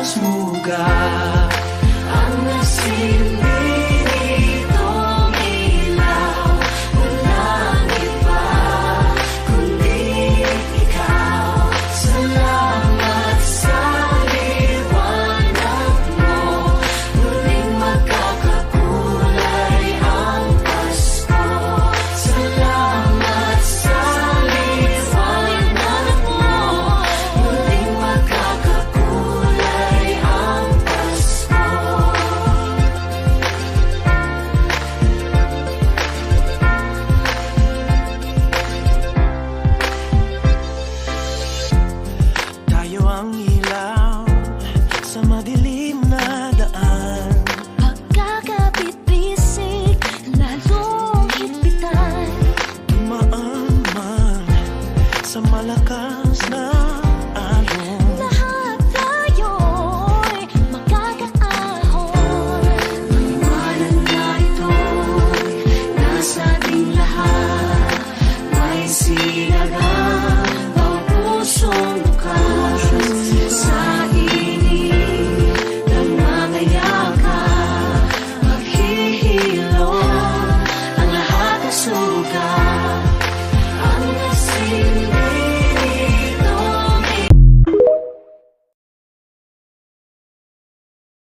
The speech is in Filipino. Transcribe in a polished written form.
smuga ang nasilbi nitong ilaw. Walang iba kundi ikaw. Salamat sa liwanag mo. Muling magkakakulay ang Pasko. Salamat sa liwanag mo. Muling magkakakulay ang Pasko. Tayo ang ilaw sa madilim na daan. Pagkakabit-bisig, lalong higpitan. Dumaan man sa malakas na alon. Lahat tayo'y magkakaahon. Liwanag na ito'y nasa ating lahat. May sinagang ang pusong bukas. Sa init ng mga yakap, maghihilom ang lahat ng sugat.